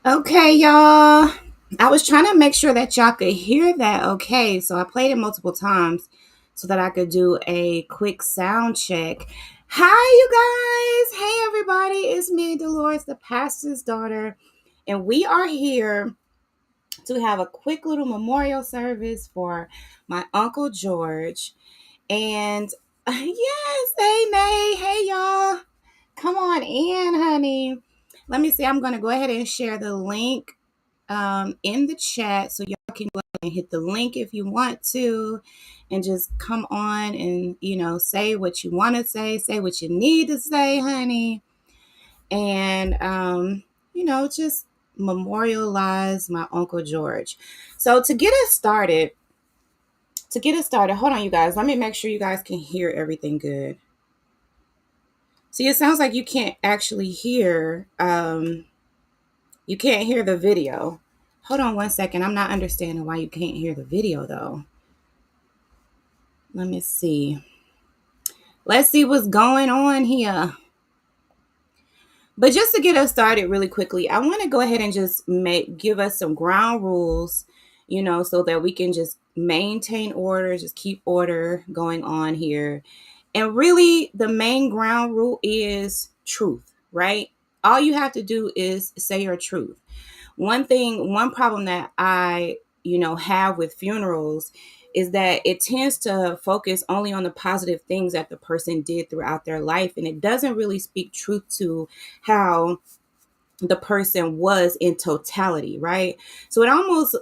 Okay, y'all. I was trying to make sure that y'all could hear that okay. So I played it multiple times so that I could do a quick sound check. Hi, you guys. Hey, everybody. It's me, Dolores, the pastor's daughter. And we are here to have a quick little memorial service for my Uncle George. And yes, hey, Nay. Hey, y'all. Come on in, honey. Let me see. I'm going to go ahead and share the link in the chat so y'all can go ahead and hit the link if you want to and just come on and say what you want to say what you need to say, honey, and just memorialize my Uncle George. So to get us started, hold on, you guys, let me make sure you guys can hear everything good. See, it sounds like you can't actually hear you can't hear the video. Hold on one second. I'm not understanding why you can't hear the video though. Let me see. Let's see what's going on here. But just to get us started really quickly, I want to go ahead and just give us some ground rules, so that we can just maintain order, just keep order going on here. And really, the main ground rule is truth, right? All you have to do is say your truth. One problem that I, have with funerals is that it tends to focus only on the positive things that the person did throughout their life. And it doesn't really speak truth to how the person was in totality, right? So it almost,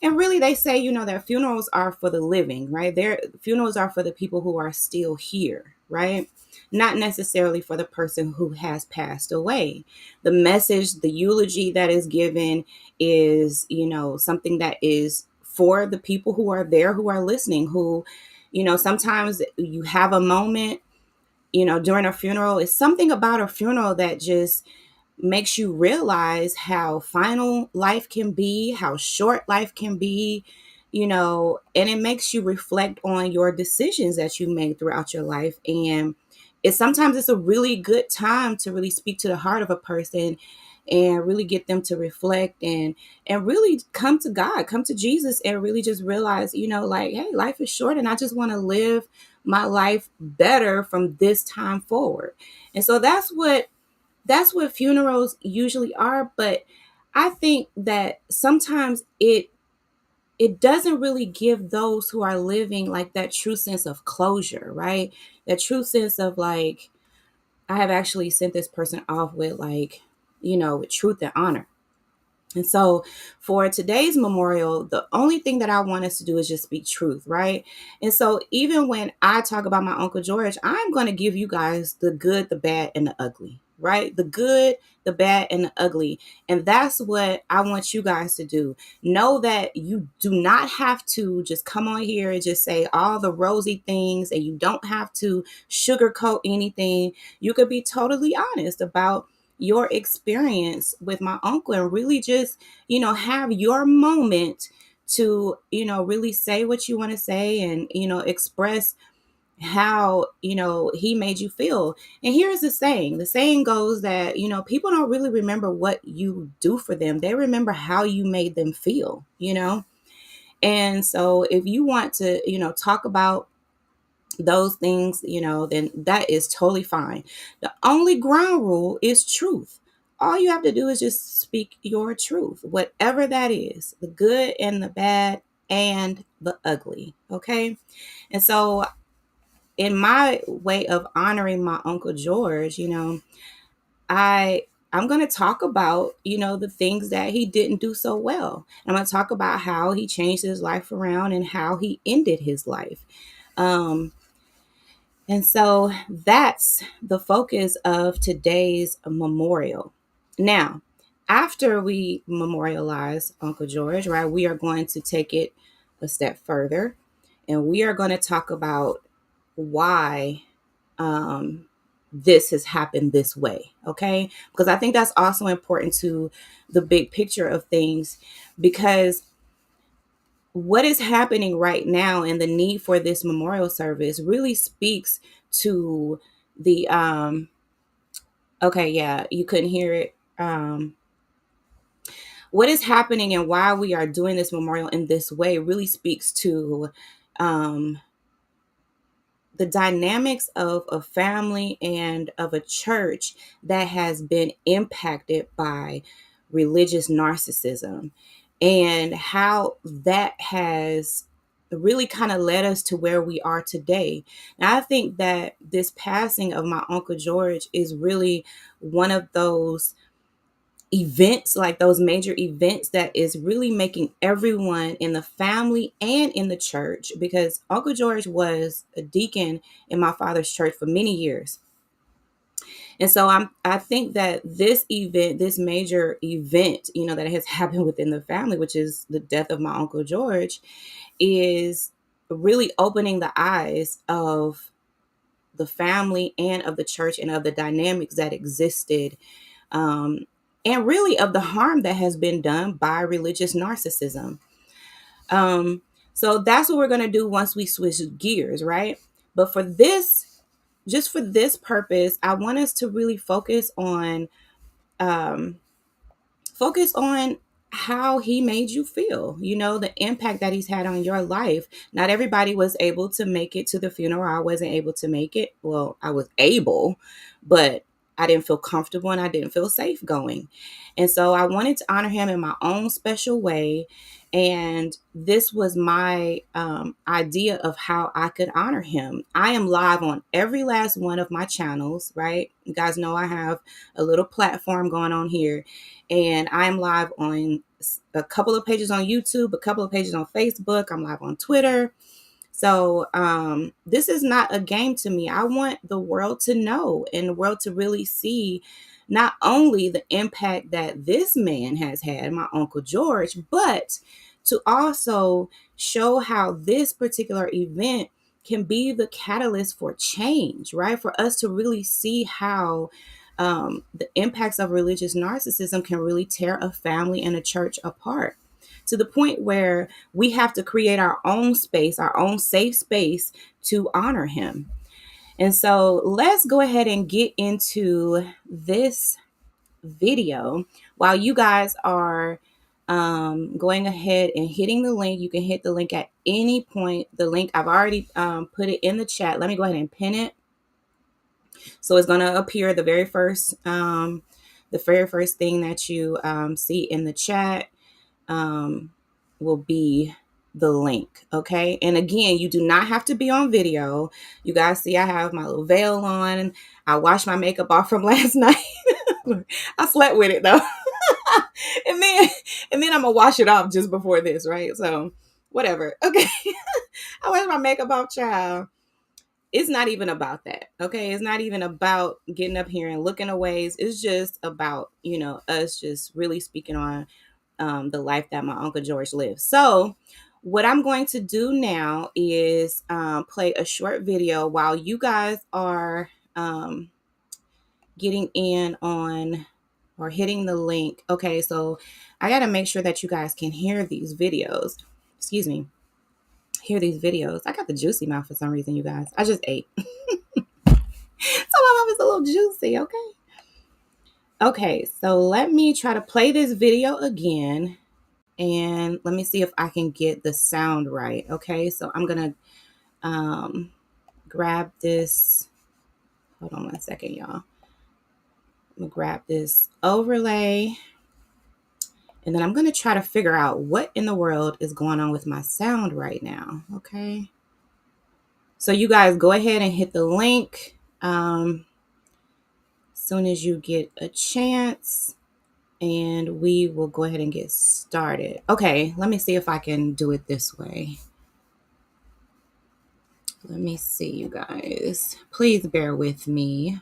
and really they say, that funerals are for the living, right? Their funerals are for the people who are still here, right? Not necessarily for the person who has passed away. The message, the eulogy that is given is, something that is for the people who are there, who are listening, who, sometimes you have a moment, during a funeral. It's something about a funeral that just makes you realize how final life can be, how short life can be, and it makes you reflect on your decisions that you made throughout your life. And it's a really good time to really speak to the heart of a person and really get them to reflect and really come to God, come to Jesus, and really just realize, like, hey, life is short and I just want to live my life better from this time forward. And so that's what funerals usually are. But I think that sometimes it doesn't really give those who are living like that true sense of closure, right? That true sense of like, I have actually sent this person off with like, with truth and honor. And so for today's memorial, the only thing that I want us to do is just speak truth, right? And so even when I talk about my Uncle George, I'm going to give you guys the good, the bad, and the ugly, right? The good, the bad, and the ugly. And that's what I want you guys to do. Know that you do not have to just come on here and just say all the rosy things, and you don't have to sugarcoat anything. You could be totally honest about your experience with my uncle and really just, have your moment to, really say what you want to say and, express how, he made you feel. And here's the saying goes that, people don't really remember what you do for them. They remember how you made them feel. And so if you want to, talk about those things, then that is totally fine. The only ground rule is truth. All you have to do is just speak your truth, whatever that is, the good and the bad and the ugly. Okay. And so, in my way of honoring my Uncle George, I I'm going to talk about, the things that he didn't do so well. I'm going to talk about how he changed his life around and how he ended his life. Um, And so that's the focus of today's memorial. Now, after we memorialize Uncle George, right, we are going to take it a step further and we are going to talk about why um, this has happened this way. Okay. Because I think that's also important to the big picture of things, because what is happening right now and the need for this memorial service really speaks to the okay, yeah, you couldn't hear it. what is happening and why we are doing this memorial in this way really speaks to um, the dynamics of a family and of a church that has been impacted by religious narcissism, and how that has really kind of led us to where we are today. Now, I think that this passing of my Uncle George is really one of those events, like those major events, that is really making everyone in the family and in the church, because Uncle George was a deacon in my father's church for many years. And so I think that this event, this major event, that has happened within the family, which is the death of my Uncle George, is really opening the eyes of the family and of the church and of the dynamics that existed, um, and really of the harm that has been done by religious narcissism. Um, so that's what we're going to do once we switch gears, right? But for this, just for this purpose, I want us to really um, focus on how he made you feel, the impact that he's had on your life. Not everybody was able to make it to the funeral. I wasn't able to make it. Well, I was able, but I didn't feel comfortable and I didn't feel safe going. And so I wanted to honor him in my own special way. And this was my idea of how I could honor him. I am live on every last one of my channels, right? You guys know I have a little platform going on here, and I'm live on a couple of pages on YouTube, a couple of pages on Facebook. I'm live on Twitter. So this is not a game to me. I want the world to know and the world to really see not only the impact that this man has had, my Uncle George, but to also show how this particular event can be the catalyst for change, right? For us to really see how the impacts of religious narcissism can really tear a family and a church apart, to the point where we have to create our own space, our own safe space to honor him. And so let's go ahead and get into this video. While you guys are going ahead and hitting the link, you can hit the link at any point. The link, I've already put it in the chat. Let me go ahead and pin it. So it's going to appear the very first thing that you see in the chat will be the link. Okay. And again, you do not have to be on video. You guys see I have my little veil on. I washed my makeup off from last night. I slept with it though. and then I'm gonna wash it off just before this, right? So whatever. Okay. I washed my makeup off, child. It's not even about that. Okay. It's not even about getting up here and looking away. It's just about, us just really speaking on the life that my Uncle George lived. So what I'm going to do now is play a short video while you guys are getting in on or hitting the link. Okay, so I got to make sure that you guys can hear these videos. Excuse me. Hear these videos. I got the juicy mouth for some reason, you guys. I just ate. So my mouth is a little juicy, okay? Okay, so let me try to play this video again. And let me see if I can get the sound right. Okay, so I'm going to grab this. Hold on one second, y'all. I'm going to grab this overlay. And then I'm going to try to figure out what in the world is going on with my sound right now. Okay. So you guys go ahead and hit the link as soon as you get a chance. And we will go ahead and get started. Okay, let me see if I can do it this way. Let me see, you guys. Please bear with me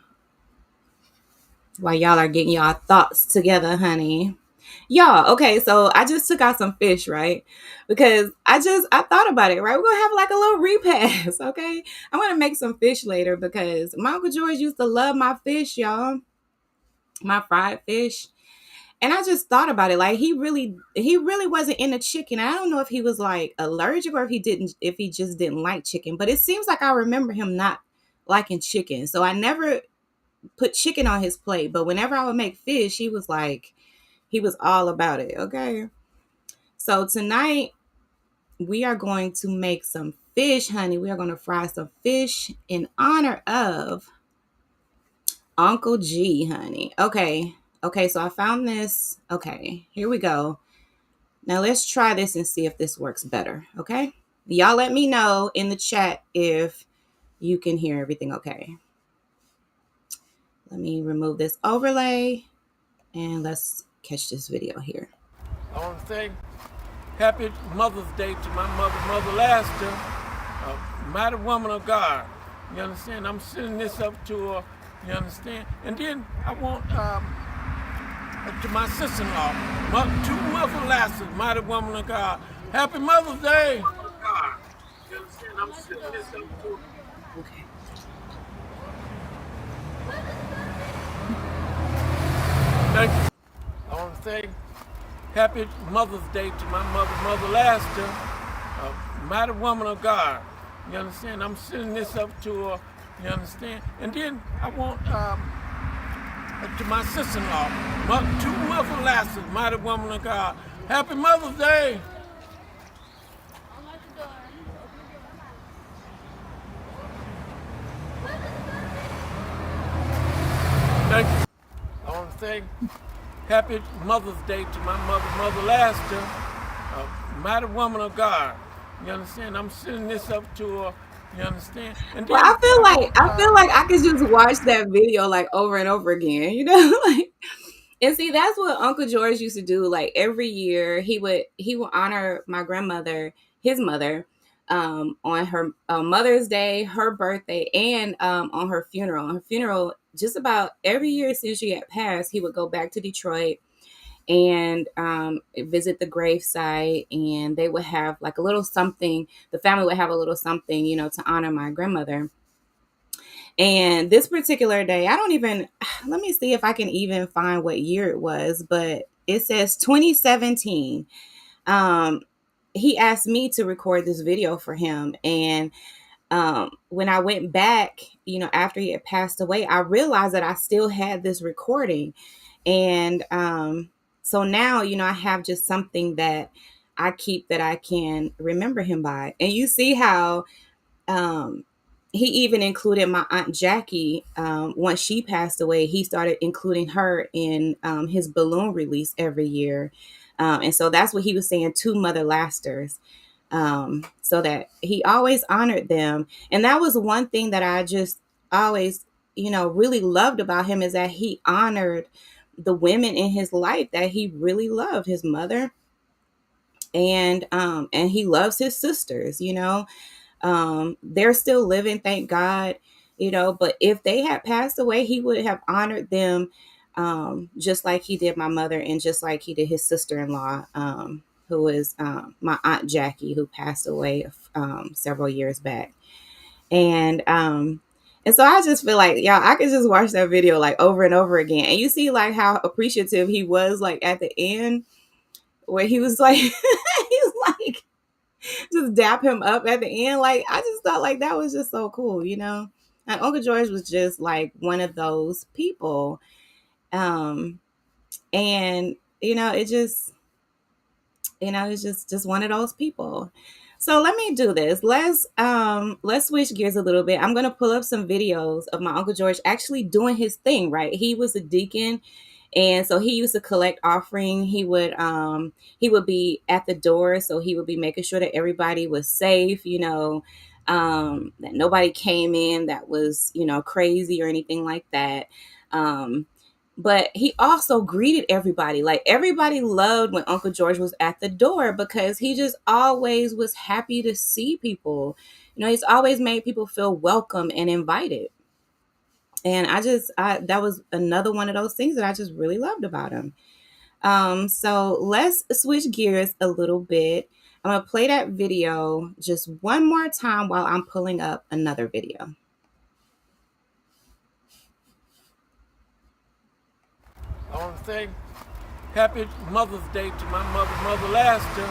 while y'all are getting y'all thoughts together, honey. Y'all, okay, so I just took out some fish, right? Because I thought about it, right? We're gonna have like a little repast, okay? I'm gonna make some fish later because my Uncle George used to love my fish, y'all. My fried fish. And I just thought about it. Like he really wasn't into chicken. I don't know if he was like allergic or if he just didn't like chicken. But it seems like I remember him not liking chicken. So I never put chicken on his plate. But whenever I would make fish, he was like, He was all about it. Okay. So tonight we are going to make some fish, honey. We are going to fry some fish in honor of Uncle G, honey. Okay. Okay, so I found this. Okay, here we go. Now let's try this and see if this works better. Okay. Y'all let me know in the chat if you can hear everything okay. Let me remove this overlay and let's catch this video here. I want to say happy Mother's Day to my mother, Mother Laster, a mighty woman of God. You understand? I'm sending this up to her. You understand? And then I want to my sister-in-law, to Mother Laster, mighty woman of God. Happy Mother's Day. You understand? I'm sending this up to her. Okay. Thank you. I want to say happy Mother's Day to my mother, Mother Laster, a mighty woman of God. You understand? I'm sending this up to her. You understand? And then I want to my sister-in-law, to Mother Laster, mighty woman of God. Happy Mother's Day. Thank you. I want to say happy Mother's Day to my mother, Mother Laster, a mighty woman of God. You understand? I'm sending this up to her. You understand? And then Well, I feel like I could just watch that video like over and over again, you know? Like, and see, that's what Uncle George used to do. Like every year he would honor my grandmother, his mother, on her Mother's Day, her birthday, and on her funeral. On her funeral, just about every year since she had passed, he would go back to Detroit and visit the gravesite, and they would have like a little something. The family would have a little something, you know, to honor my grandmother. And this particular day, I don't even, let me see if I can even find what year it was, but it says 2017. Um, he asked me to record this video for him. And when I went back, you know, after he had passed away, I realized that I still had this recording. And so now, you know, I have just something that I keep that I can remember him by. And you see how um, he even included my Aunt Jackie. Once she passed away, he started including her in his balloon release every year. And so that's what he was saying to Mother Lasters, so that he always honored them. And that was one thing that I just always, you know, really loved about him, is that he honored the women in his life that he really loved, his mother, and he loves his sisters, you know. They're still living, thank God, you know, but if they had passed away, he would have honored them, just like he did my mother, and just like he did his sister-in-law, who is my Aunt Jackie, who passed away several years back. And so I just feel like, y'all, I could just watch that video like over and over again. And you see like how appreciative he was like at the end, where he was like, he's like, just dap him up at the end. Like, I just thought like that was just so cool, you know? And Uncle George was just like one of those people. And you know, it just, you know, it's just one of those people. So let me do this. Let's switch gears a little bit. I'm gonna pull up some videos of my Uncle George actually doing his thing, right? He was a deacon, and so he used to collect offering. He would be at the door, so he would be making sure that everybody was safe, you know, that nobody came in that was, you know, crazy or anything like that. But he also greeted everybody. Like everybody loved when Uncle George was at the door, because he just always was happy to see people. You know, he's always made people feel welcome and invited. And that was another one of those things that I just really loved about him. So let's switch gears a little bit. I'm gonna play that video just one more time while I'm pulling up another video. I want to say happy Mother's Day to my mother, Mother Laster,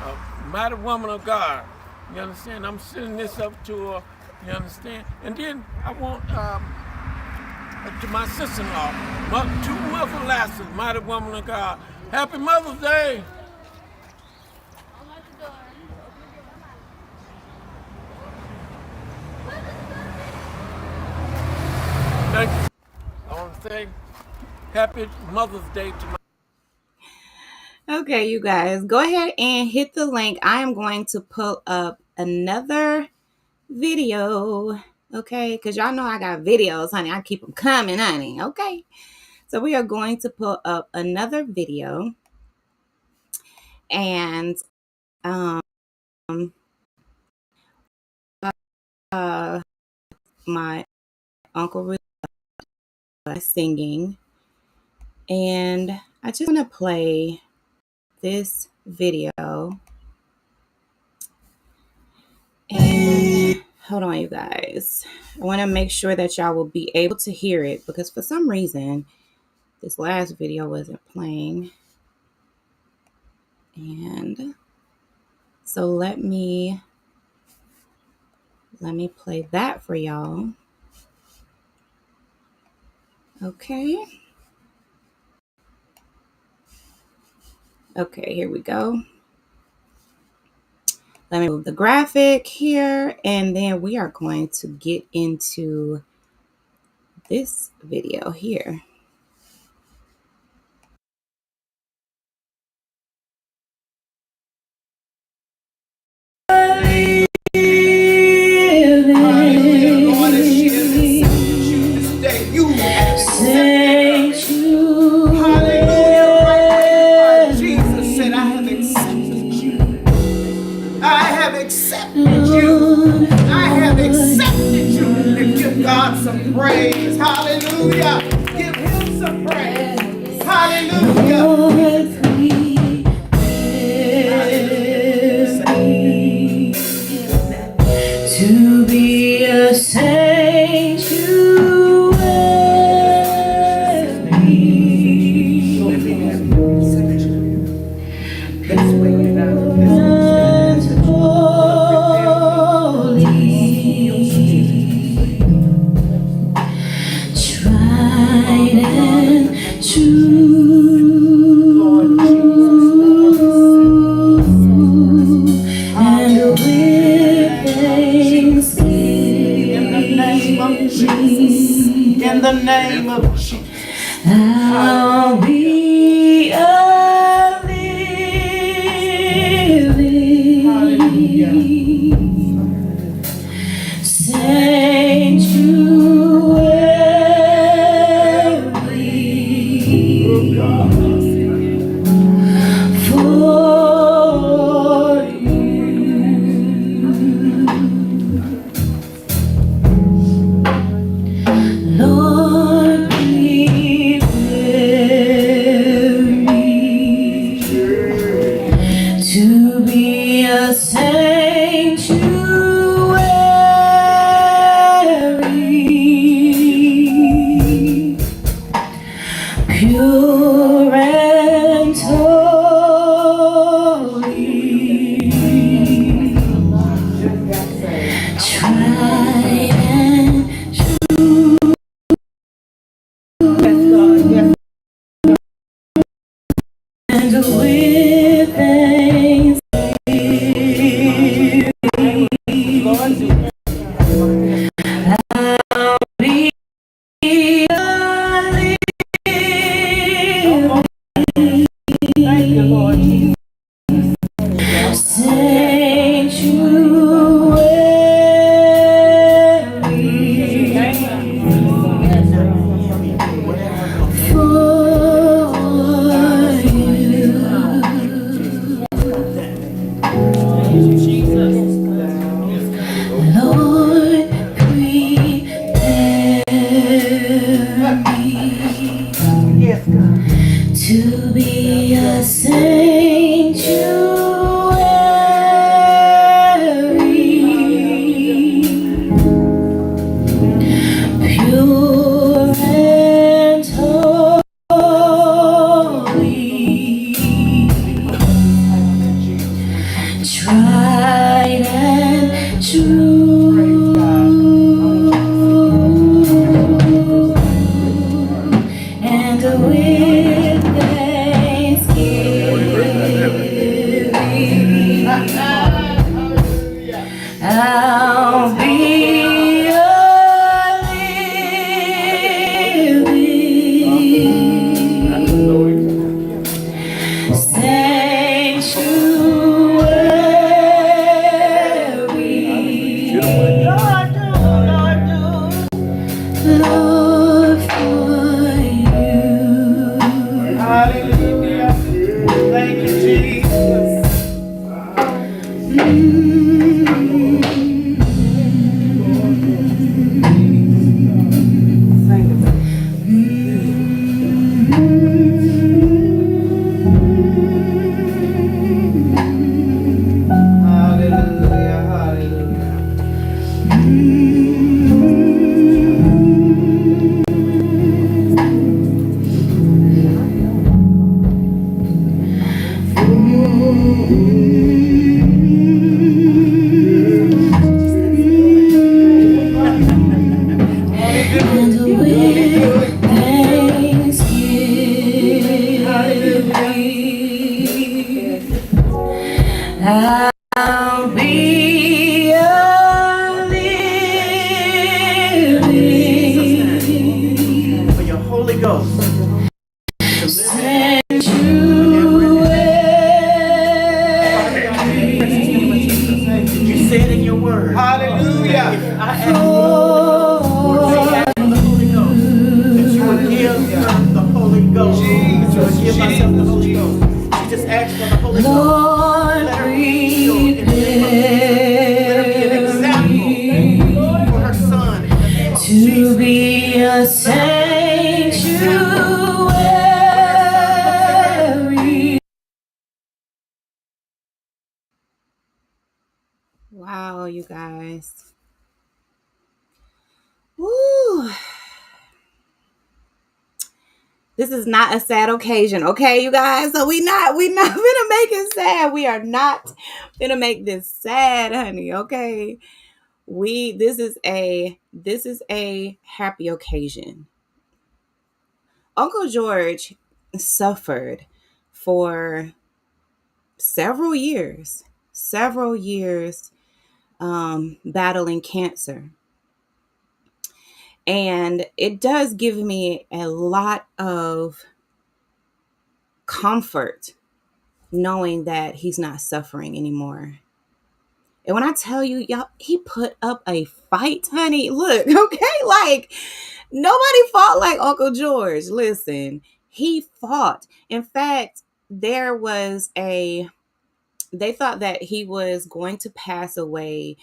a mighty woman of God. You understand? I'm sending this up to her. You understand? And then I want to my sister-in-law, two mother lasses, mighty woman of God. Happy Mother's Day. Thank you. I want to say Happy Mother's Day to my. Okay, you guys, go ahead and hit the link. I am going to pull up another video, okay? Because y'all know I got videos, honey. I keep them coming, honey, okay? So we are going to pull up another video. And my uncle was singing. And I just want to play this video. And hold on, you guys. I want to make sure that y'all will be able to hear it because for some reason, this last video wasn't playing. And so let me play that for y'all. Okay. Okay, here we go. Let me move the graphic here, and then we are going to get into this video here. Praise, hallelujah. Give him some praise, hallelujah. To be a in the name of Jesus, I'll be a living sanctuary for you, Lord. Be very and with thanksgiving, I'll be a living For your Holy Ghost. You said in your word. Hallelujah. If I ask the Holy Ghost, that you would give her the Holy Ghost. That you would give myself the Holy Ghost. You just ask for the Holy Ghost. Lord, Let her be healed in the name of Jesus. Let her be an example for her son in the name of to Jesus. be a sanctuary. Wow, you guys. Woo. This is not a sad occasion, okay, you guys? So we not gonna make it sad. We are not gonna make this sad, honey, okay? This is a happy occasion. Uncle George suffered for several years battling cancer. And it does give me a lot of comfort knowing that he's not suffering anymore. And when I tell you, y'all, he put up a fight, honey. Look, okay, like nobody fought like Uncle George. Listen, he fought. In fact, they thought that he was going to pass away,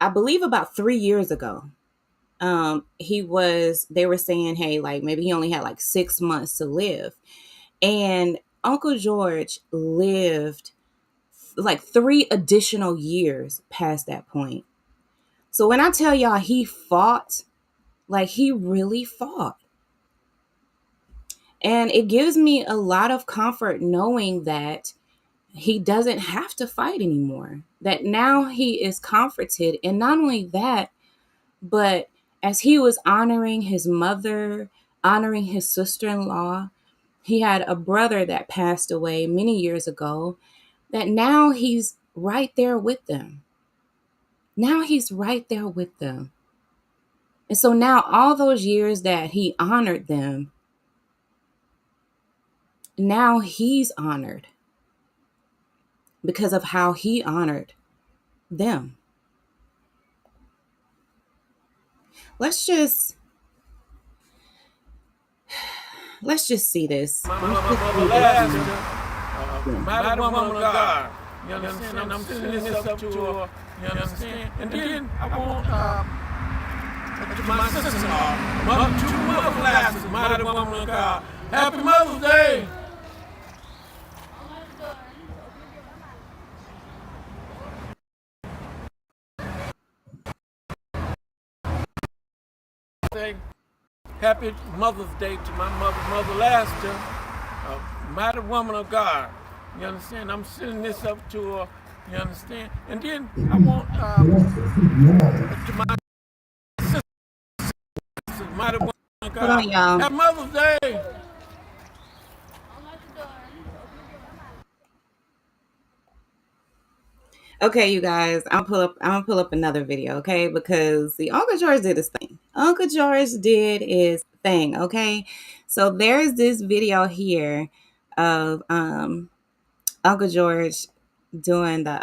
I believe about 3 years ago. They were saying, hey, like maybe he only had like 6 months to live. And Uncle George lived like 3 additional years past that point. So when I tell y'all he fought, like he really fought. And it gives me a lot of comfort knowing that he doesn't have to fight anymore. That now he is comforted. And not only that, but as he was honoring his mother, honoring his sister-in-law, he had a brother that passed away many years ago, that now he's right there with them. Now he's right there with them. And so now all those years that he honored them, now he's honored because of how he honored them. Let's just see this. My mother last mighty woman of God. You understand? I'm sending this up to her. You understand? And then I want my sister-in-law, two mother classes, mighty woman of God. Happy Mother's Day. Happy Mother's Day to my mother Laster, mighty woman of God. You understand? I'm sending this up to her. You understand? And then I want to my sister, mighty woman of Hold on, God. y'all. Happy Mother's Day. Okay, you guys, I'm gonna pull up another video, okay? Because the Uncle George did his thing. Uncle George did his thing, okay? So there's this video here of Uncle George doing the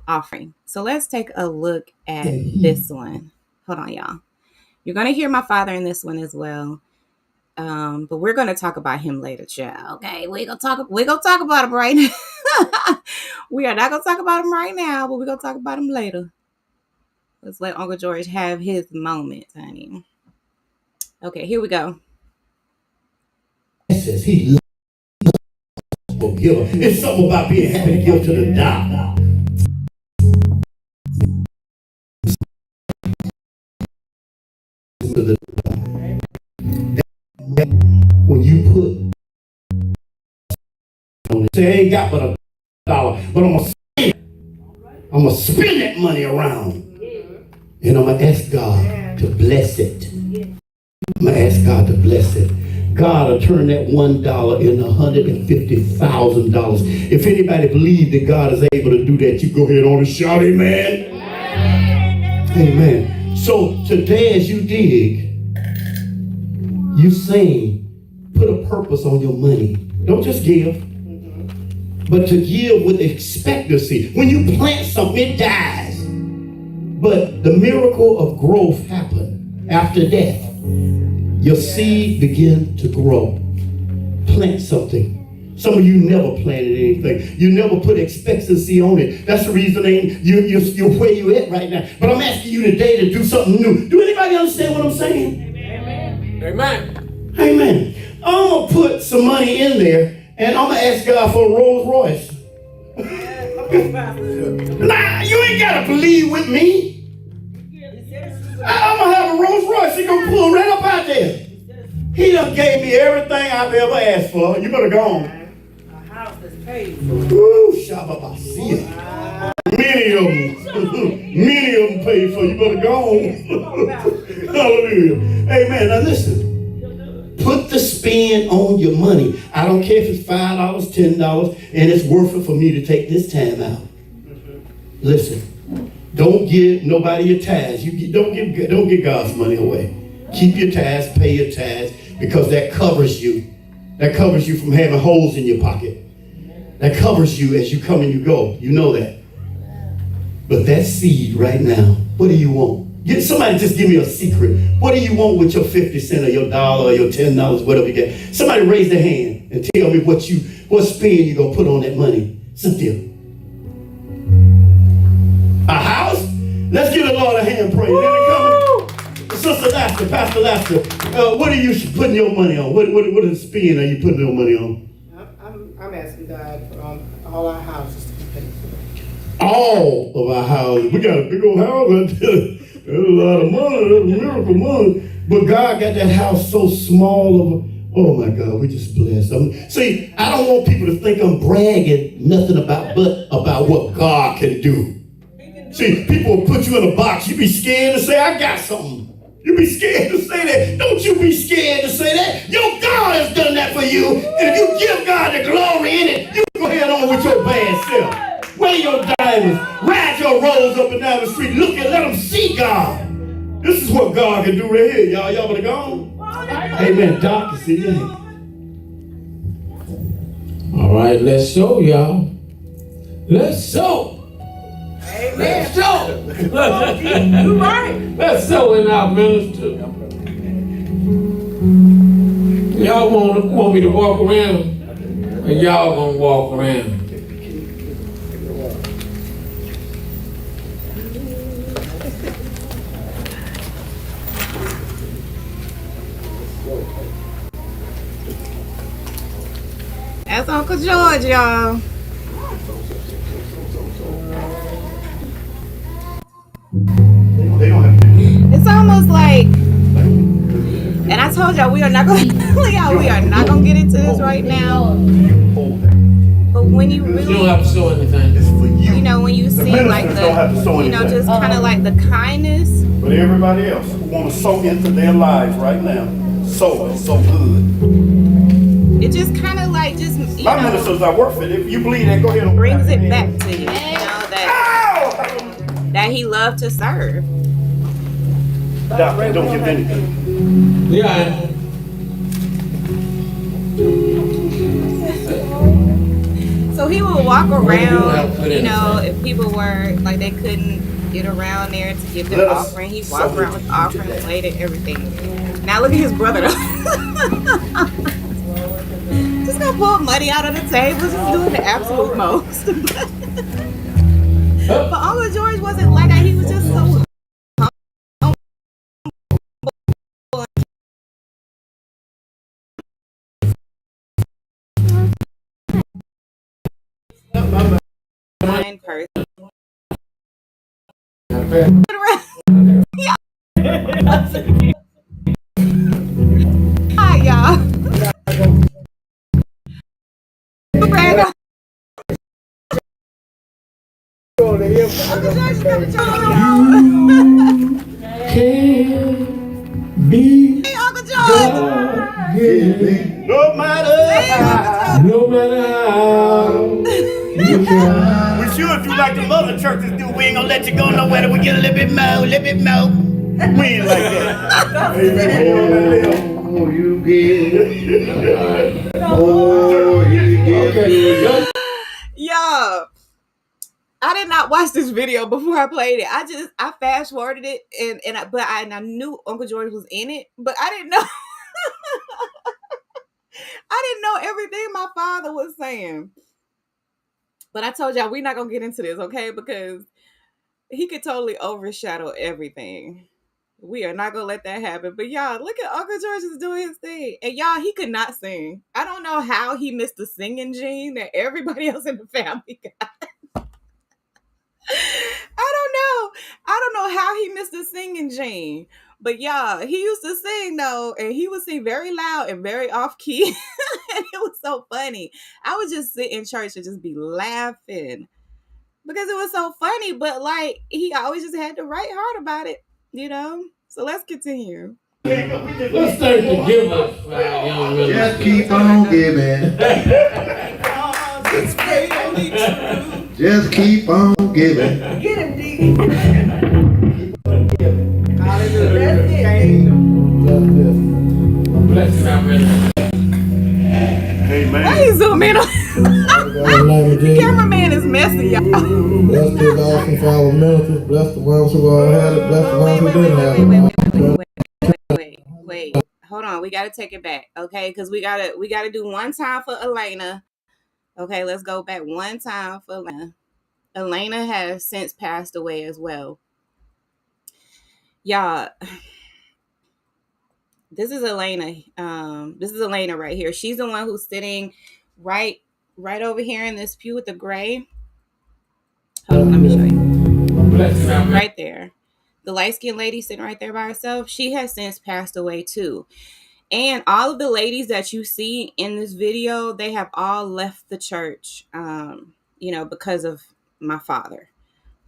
offering. So let's take a look at this one. Hold on, y'all. You're gonna hear my father in this one as well. But we're gonna talk about him later, child. Okay, we're gonna talk about him right now. We are not gonna talk about him right now, but we're gonna talk about him later. Let's let Uncle George have his moment, honey. Okay, here we go. Says he loves to give. It's something about being happy to give to the doctor. When you put on it, say I ain't got but $1, but I'm gonna spend that money around, and I'm gonna ask God to bless it. I'm going to ask God to bless it. God will turn that $1 into $150,000. If anybody believes that God is able to do that, you go ahead on and shout amen. Amen. So today as you dig, you sing, put a purpose on your money. Don't just give, but to give with expectancy. When you plant something, it dies. But the miracle of growth happened after death. Your seed began to grow. Plant something. Some of you never planted anything. You never put expectancy on it. That's the reason you're where you're at right now. But I'm asking you today to do something new. Do anybody understand what I'm saying? Amen. Amen. Amen. I'm going to put some money in there, and I'm going to ask God for a Rolls Royce. Nah, you ain't got to believe with me. I'm going to have a Rolls Royce. He's going to pull right up out there. He done gave me everything I've ever asked for. You better go on. A house that's paid for. Woo, Shabbasia. Many of them paid for. You better go on. Hallelujah. Amen. Now listen. Put the spin on your money. I don't care if it's $5, $10, and it's worth it for me to take this time out. Listen. Don't give nobody your tithes. Don't give God's money away. Keep your tithes, pay your tithes, because that covers you. That covers you from having holes in your pocket. That covers you as you come and you go. You know that. But that seed right now, what do you want? Somebody just give me a secret. What do you want with your 50 cents or your dollar or your $10, whatever you get? Somebody raise their hand and tell me what spin you gonna put on that money. Cynthia. A house? Let's give the Lord a hand praise. Sister Laster, Pastor Laster, what are you putting your money on? What is the spin are you putting your money on? I'm asking God for all our houses to be paid for. All of our houses. We got a big old house. There's a lot of money. That's miracle money. But God got that house so small. Oh my God, we just blessed. See, I don't want people to think I'm bragging nothing about what God can do. See, people will put you in a box. You be scared to say, I got something. You be scared to say that. Don't you be scared to say that. Your God has done that for you. And if you give God the glory in it, you go ahead on with your bad self. Wear your diamonds. Ride your rolls up and down the street. Look and let them see God. This is what God can do right here, y'all. Y'all better go on. Amen. Doc, you see you. All right, let's show y'all. Let's show. Amen. Let's show. You right. Let's show in our ministry. Y'all want me to walk around, and y'all gonna walk around. That's Uncle George, y'all. It's almost like, and I told y'all we are not going to get into this right now. But when you really, You don't have to show anything. It's for you. you know, when you see like don't have to sow the, anything. just kind of like the kindness. But everybody else who want to sow into their lives right now, sow. It's so good. It just kind of like My ministers are worth it. If you believe that, go ahead and brings it back to you. You know that he loved to serve. Doctor, don't give anything. Yeah. So he would walk around, put you in know, if people were like they couldn't get around there to give them offering, he'd walk around with offering plate and everything. Now look at his brother though. Just gonna pull money out of the table, just doing the absolute most. But Uncle George wasn't like that. He was just so kind person. Hi, y'all. Uncle George, come and Can be Hey, Uncle God giving. No matter how. No matter how. We should do like the mother churches do. We ain't gonna let you go nowhere till we get a little bit more, a little bit more. We ain't like that. Amen. Oh, you give. Oh, you give. Y'all, I did not watch this video before I played it. I fast forwarded it and I knew Uncle George was in it, but I didn't know I didn't know everything my father was saying. But I told y'all we're not gonna get into this, okay? Because he could totally overshadow everything. We are not gonna let that happen. But y'all, look at Uncle George is doing his thing. And y'all, he could not sing. I don't know how he missed the singing gene that everybody else in the family got. I don't know how he missed the singing gene. But y'all, he used to sing though, and he would sing very loud and very off key. And it was so funny. I would just sit in church and just be laughing because it was so funny. But like, he always just had the right heart about it, you know? So let's continue. Let's thank the giver for our young minister. Just keep on giving. Just keep on giving. Get him, D. Bless our minister. Amen. Why you zoom in on? The cameraman is messy, y'all. Bless this offering for our ministers. Bless the ones who had it. Bless the ones who didn't have it. Wait. Hold on. We gotta take it back, okay? Because we gotta do one time for Elena. Okay, let's go back one time for Elena. Elena has since passed away as well. Y'all, this is Elena. This is Elena right here. She's the one who's sitting right over here in this pew with the gray. Hold on, let me show you. Right there. The light-skinned lady sitting right there by herself, she has since passed away too. And all of the ladies that you see in this video, they have all left the church, because of my father.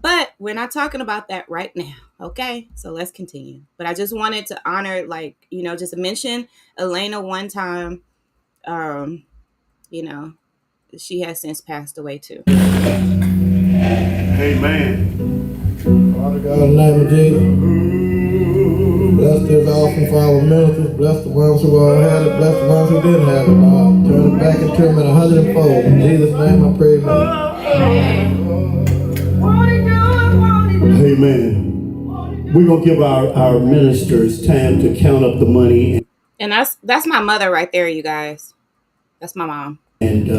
But we're not talking about that right now, okay? So let's continue. But I just wanted to honor, just mention Elena one time. She has since passed away too. Amen. Father God, in the name of Jesus. Bless this offering for our ministers. Bless the ones who had it. Bless the ones who didn't have it, Lord. Turn it back into them in 100-fold. In Jesus' name I pray, amen. Amen. We're going to give our ministers time to count up the money. And that's my mother right there, you guys. That's my mom. And,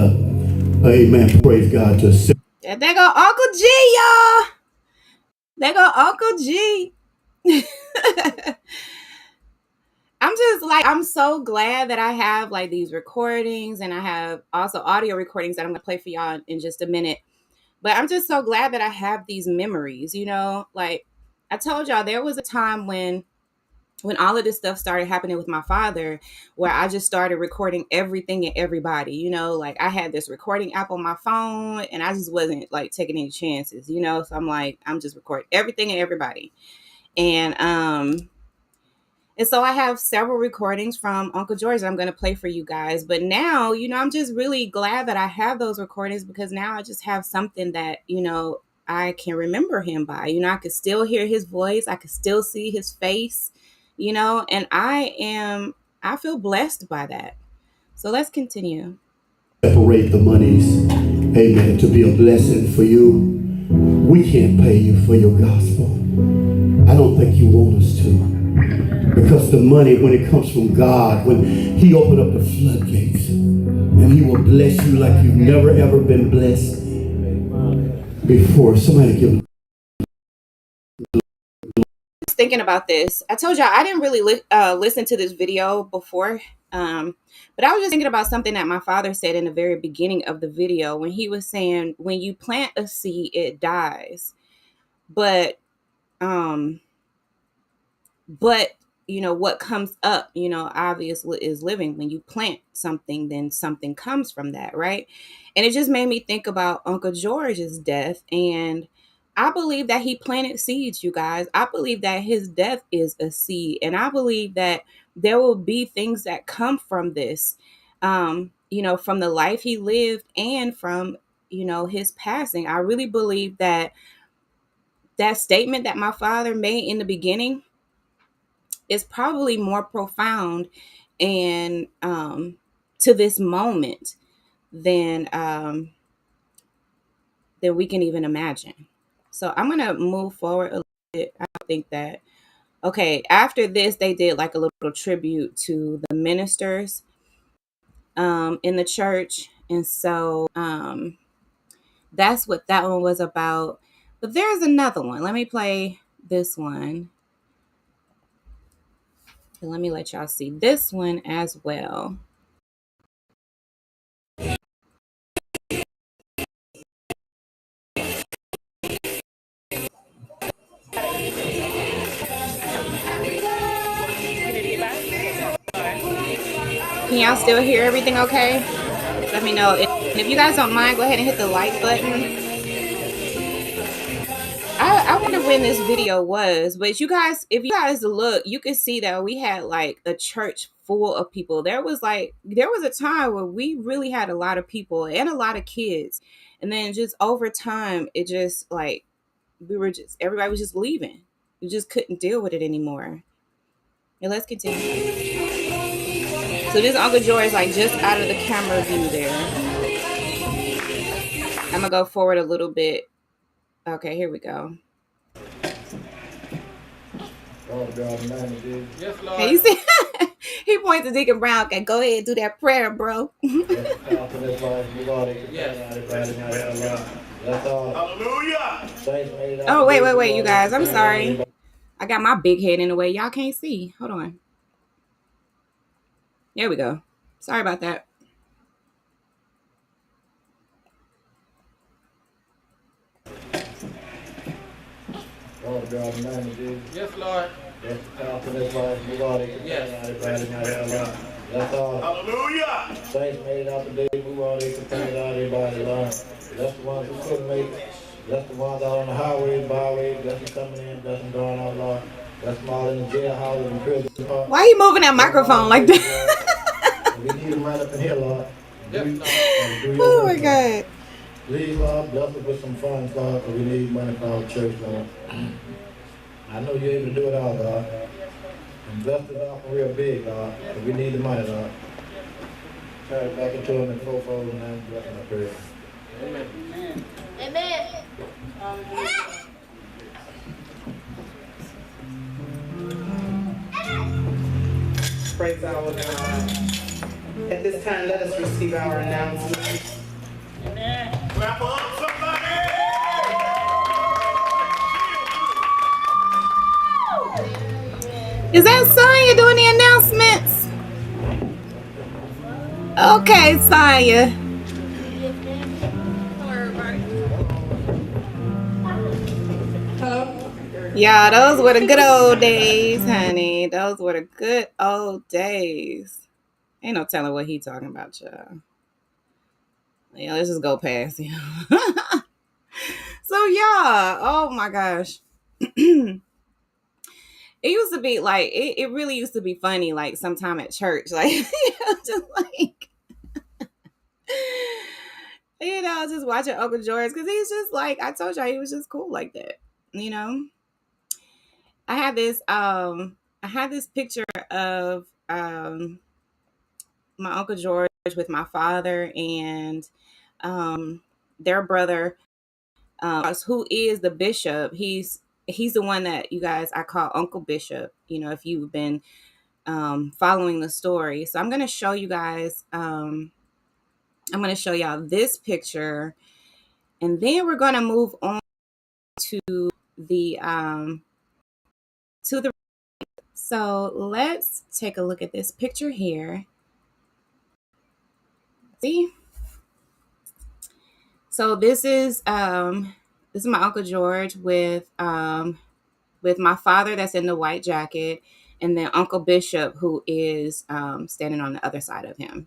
amen. Praise God. And there go Uncle G, y'all. There go Uncle G. I'm so glad that I have like these recordings, and I have also audio recordings that I'm going to play for y'all in just a minute. But I'm just so glad that I have these memories, like I told y'all, there was a time when all of this stuff started happening with my father, where I just started recording everything and everybody, like I had this recording app on my phone and I just wasn't like taking any chances, so I'm just recording everything and everybody. And so I have several recordings from Uncle George that I'm going to play for you guys. But now, I'm just really glad that I have those recordings, because now I just have something that, I can remember him by. I could still hear his voice. I could still see his face, and I feel blessed by that. So let's continue. Separate the monies, amen, to be a blessing for you. We can't pay you for your gospel. I don't think you want us to. Because the money, when it comes from God, when he opened up the floodgates, and he will bless you like you've never ever been blessed before. Somebody give him. Thinking about this, I told y'all I didn't really listen to this video before, but I was just thinking about something that my father said in the very beginning of the video, when he was saying, when you plant a seed, it dies, but what comes up, obviously is living. When you plant something, then something comes from that, right? And it just made me think about Uncle George's death, and I believe that he planted seeds, you guys. I believe that his death is a seed. And I believe that there will be things that come from this, from the life he lived and from, his passing. I really believe that that statement that my father made in the beginning is probably more profound and to this moment than we can even imagine. So I'm gonna move forward a little bit. I think that okay, after this they did like a little tribute to the ministers in the church, and so that's what that one was about. But there's another one. Let me play this one. And let me let y'all see this one as well. Can y'all still hear everything okay? Let me know. And if you guys don't mind, go ahead and hit the like button. I wonder when this video was, but if you guys look, you can see that we had like a church full of people. There was a time where we really had a lot of people and a lot of kids. And then just over time, it just like everybody was just leaving. We just couldn't deal with it anymore. And let's continue. So this Uncle George is like just out of the camera view there. I'm gonna go forward a little bit. Okay, here we go. Yes, Lord. Okay, you see, he points to Deacon Brown. Okay, go ahead and do that prayer, bro. Yes. Hallelujah. Oh, wait, you guys. I'm sorry. I got my big head in the way. Y'all can't see. Hold on. There we go. Sorry about that. Yes, Lord. Hallelujah. Saints made it out today. Move all these continue out everybody, Lord. Bless the ones who couldn't make it. Bless the ones out on the highways, byways. Bless them coming in, bless them going out, Lord. Bless them all in the jailhouses and prison. Why are you moving that microphone like that? We need them right up in here, Lord. Oh my God. Please, Lord, bless us with some funds, Lord, because we need money for our church, Lord. I know you're able to do it all, Lord. And bless us all for real big, Lord, because we need the money, Lord. Turn it back into them in fourfold and then bless them, I pray. Amen. Amen. Praise our God. At this time, let us receive our announcements. Clap up, somebody. Is that Sonya doing the announcements? Okay, Sonya. Yeah, those were the good old days, honey. Those were the good old days. Ain't no telling what he talking about, y'all. Yeah, let's just go past him. So yeah, oh my gosh. It used to be like it really used to be funny, like sometime at church. Like just like just watching Uncle George because he's just like I told y'all he was just cool like that. You know? I had this picture of my Uncle George with my father and their brother, who is the bishop. He's the one that you guys I call Uncle Bishop. If you've been following the story. So I'm gonna show you guys. I'm gonna show y'all this picture, and then we're gonna move on to the to the. So let's take a look at this picture here. See? So this is my Uncle George with my father that's in the white jacket, and then Uncle Bishop who is standing on the other side of him.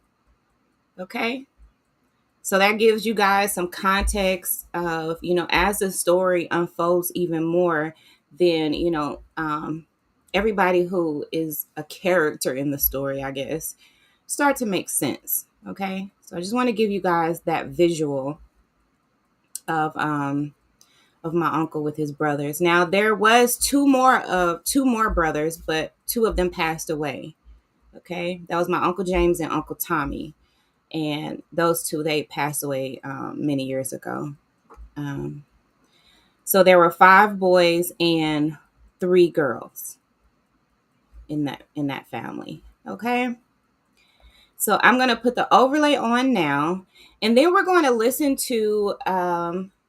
Okay. So that gives you guys some context of, as the story unfolds even more, then, everybody who is a character in the story, I guess, start to make sense. Okay. So I just want to give you guys that visual of, my uncle with his brothers. Now there was two more brothers, but two of them passed away. Okay. That was my Uncle James and Uncle Tommy. And those two, they passed away many years ago. Um, so there were five boys and three girls in that family. Okay. So I'm gonna put the overlay on now, and then we're going to listen to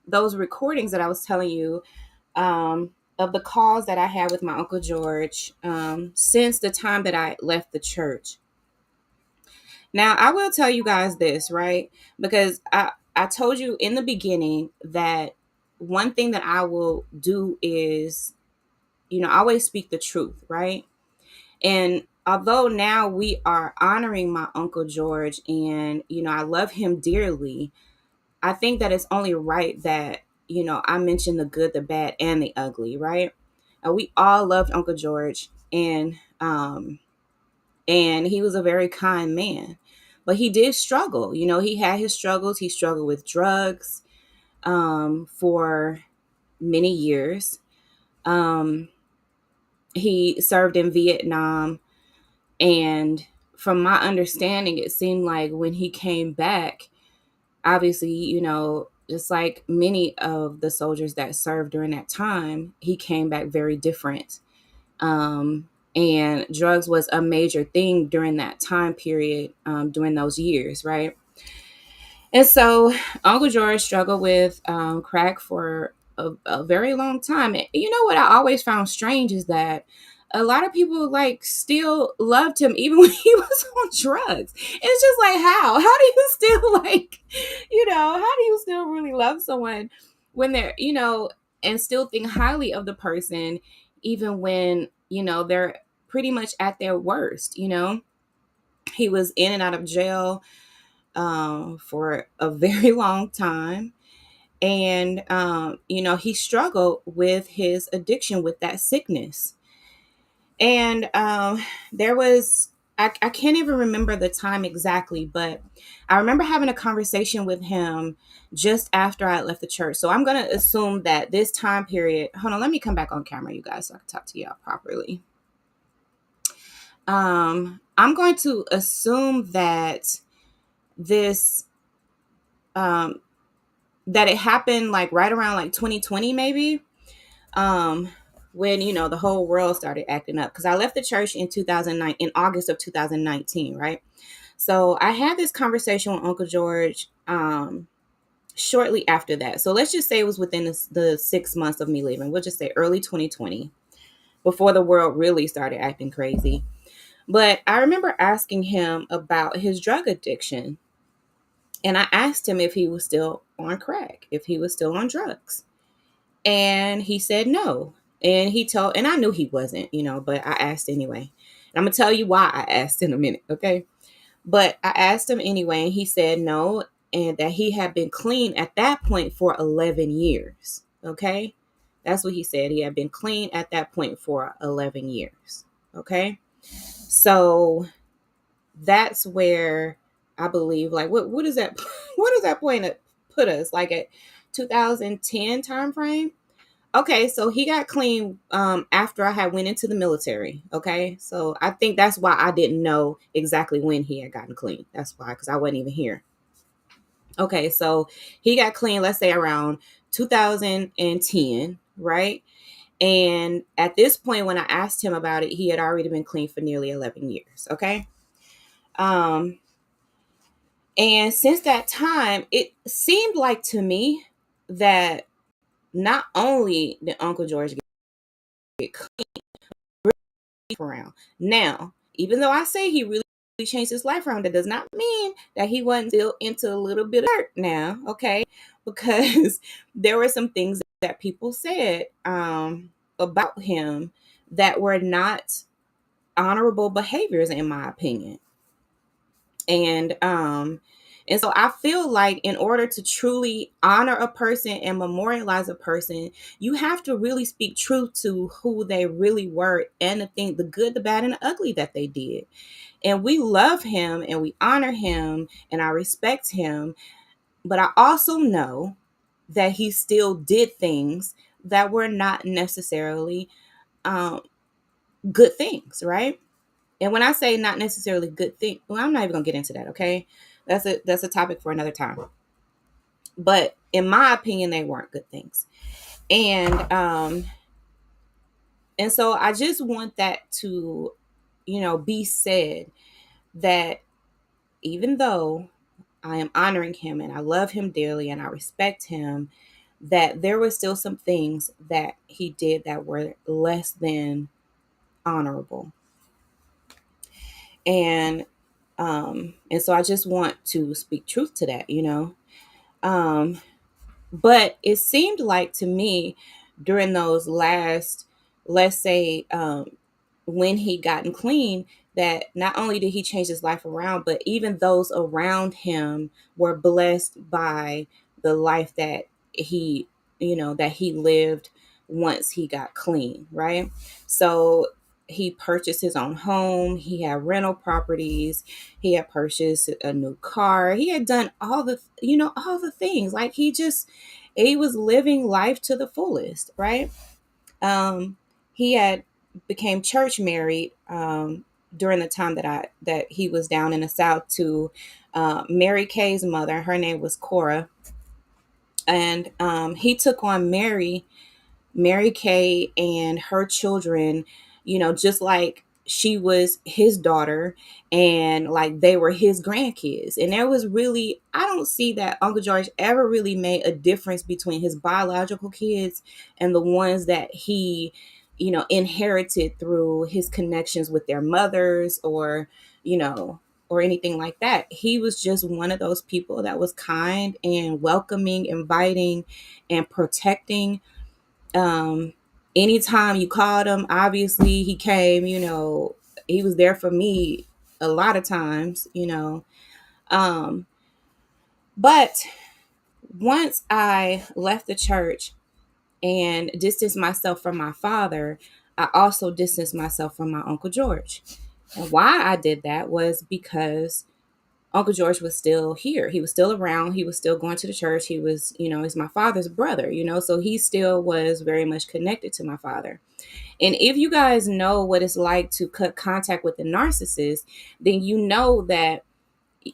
those recordings that I was telling you of the calls that I had with my Uncle George since the time that I left the church. Now, I will tell you guys this, right? Because I told you in the beginning that one thing that I will do is, always speak the truth, right? And although now we are honoring my Uncle George and, I love him dearly, I think that it's only right that, I mention the good, the bad, and the ugly, right? We all loved Uncle George, and he was a very kind man, but he did struggle. He had his struggles. He struggled with drugs for many years. Um, he served in Vietnam, and from my understanding, it seemed like when he came back, obviously, just like many of the soldiers that served during that time, he came back very different. And drugs was a major thing during that time period, during those years, right? And so Uncle George struggled with crack for a very long time. And you know what I always found strange is that a lot of people like still loved him even when he was on drugs. And it's just like, how? How do you still like, how do you still really love someone when they're, and still think highly of the person, even when, they're pretty much at their worst. He was in and out of jail for a very long time. And, he struggled with his addiction, with that sickness. And there was, I can't even remember the time exactly, but I remember having a conversation with him just after I left the church. So I'm going to assume that this time period, hold on, let me come back on camera, you guys, so I can talk to y'all properly. I'm going to assume that this, that it happened like right around like 2020 maybe, when the whole world started acting up, because I left the church in 2009, in August of 2019, right? So I had this conversation with Uncle George shortly after that. So let's just say it was within the 6 months of me leaving. We'll just say early 2020, before the world really started acting crazy. But I remember asking him about his drug addiction, and I asked him if he was still on crack, if he was still on drugs. And he said no. And I knew he wasn't, but I asked anyway. And I'm going to tell you why I asked in a minute, okay? But I asked him anyway, and he said no, and that he had been clean at that point for 11 years, okay? That's what he said. He had been clean at that point for 11 years, okay? So that's where I believe, like, what is that? What does that point put us? Like at 2010 time frame? Okay, so he got clean after I had went into the military. Okay, so I think that's why I didn't know exactly when he had gotten clean. That's why, because I wasn't even here. Okay, so he got clean, let's say around 2010, right? And at this point, when I asked him about it, he had already been clean for nearly 11 years. Okay. Um, and since that time, it seemed like to me that not only did Uncle George get around. Now, even though I say he really changed his life around, that does not mean that he wasn't still into a little bit of hurt now, okay? Because there were some things that people said about him that were not honorable behaviors, in my opinion. And And so I feel like in order to truly honor a person and memorialize a person, you have to really speak truth to who they really were and the good, the bad, and the ugly that they did. And we love him and we honor him and I respect him. But I also know that he still did things that were not necessarily um, good things, right? And when I say not necessarily good thing, well, I'm not even gonna get into that. Okay, that's a topic for another time. But in my opinion, they weren't good things, and and so I just want that to, be said that even though I am honoring him and I love him dearly and I respect him, that there were still some things that he did that were less than honorable. And so I just want to speak truth to that. Um but it seemed like to me during those last, let's say, when he gotten clean, that not only did he change his life around, but even those around him were blessed by the life that he lived once he got clean, right? So he purchased his own home, he had rental properties, he had purchased a new car, he had done all the things. Like he was living life to the fullest, right? um he had became church married during the time that he was down in the south to Mary Kay's mother. Her name was Cora. And he took on Mary Kay and her children, just like she was his daughter and like they were his grandkids. And there was really, I don't see that Uncle George ever really made a difference between his biological kids and the ones that he, inherited through his connections with their mothers you know, or anything like that. He was just one of those people that was kind and welcoming, inviting, and protecting. Um anytime you called him, obviously he came. He was there for me a lot of times. um but once I left the church and distanced myself from my father, I also distanced myself from my Uncle George. And why I did that was because Uncle George was still here. He was still around. He was still going to the church. He was, he's my father's brother, so he still was very much connected to my father. And if you guys know what it's like to cut contact with the narcissist, then you know that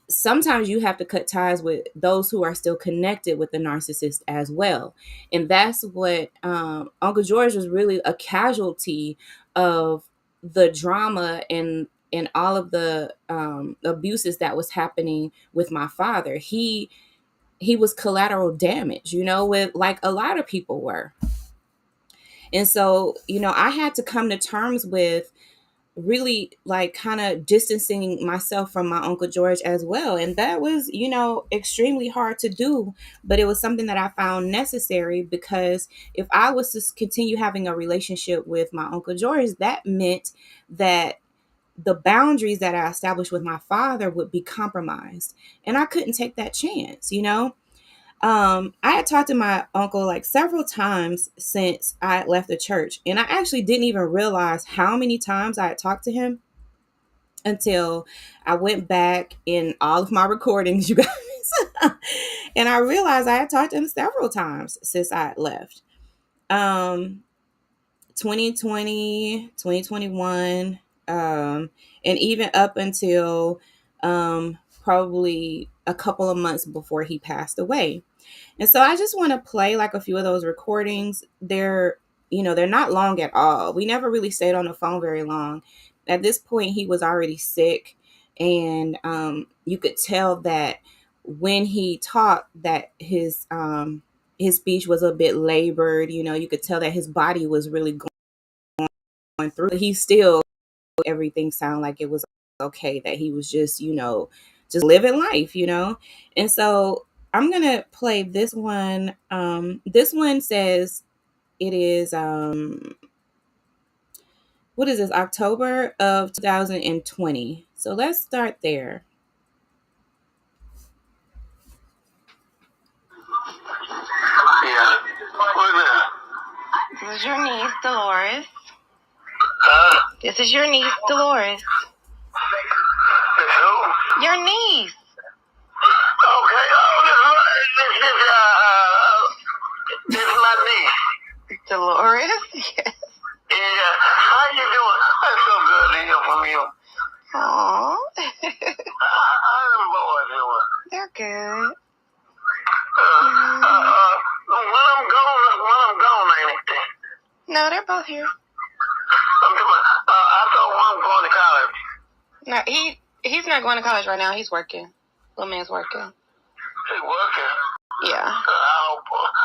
sometimes you have to cut ties with those who are still connected with the narcissist as well. And that's what Uncle George was really a casualty of the drama and all of the abuses that was happening with my father. He was collateral damage, with like a lot of people were. And so, I had to come to terms with really like kind of distancing myself from my Uncle George as well. And that was, extremely hard to do, but it was something that I found necessary because if I was to continue having a relationship with my Uncle George, that meant that the boundaries that I established with my father would be compromised. And I couldn't take that chance. I had talked to my uncle like several times since I had left the church, and I actually didn't even realize how many times I had talked to him until I went back in all of my recordings, you guys. And I realized I had talked to him several times since I had left. Um, 2020, 2021, and even up until probably a couple of months before he passed away. And so I just want to play like a few of those recordings. They're not long at all. We never really stayed on the phone very long. At this point, he was already sick, and you could tell that when he talked, that his speech was a bit labored. You could tell that his body was really going through. He still everything sounded like it was okay. That he was just living life. And so I'm gonna play this one. This one says it is what is this, October of 2020. So let's start there. This is your niece, Dolores. Huh? This is your niece, Dolores. This who? Your niece. Okay, this is my niece. Dolores? Yes. Yeah, how you doing? That's so good to hear from you. Aww. How them boys doing? They're good. When I'm gone, ain't it? No, they're both here. I'm talking about, I thought one going to college. No, he's not going to college right now. He's working. Little man's working. He working. Yeah. I